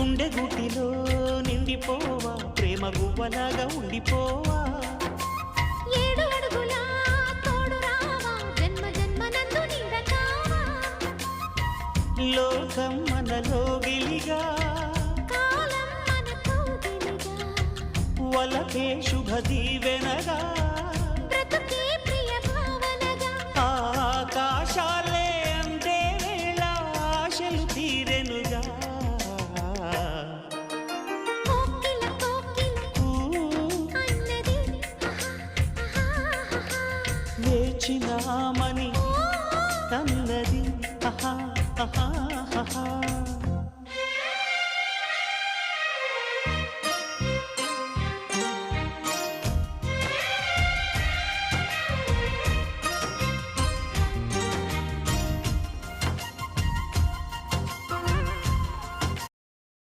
గుండె గుటిలో నిండిపోవా ప్రేమ గువ్వలాగా ఉండిపోవా ఏడు అడుగుల తోడు రావా జన్మ జన్మనందు నీడకావా లోకం మనలో గిలిగా కాలం మనతో గిలిగా వలకే శుభ దీవెనగా బ్రతుకే ప్రియ భావనగా ఆకాశాలే అందే వేళ ఆశలు తీరెనుగా కోకిల కోకిల అన్నది వేచినామని అన్నది ఆహా ఆహా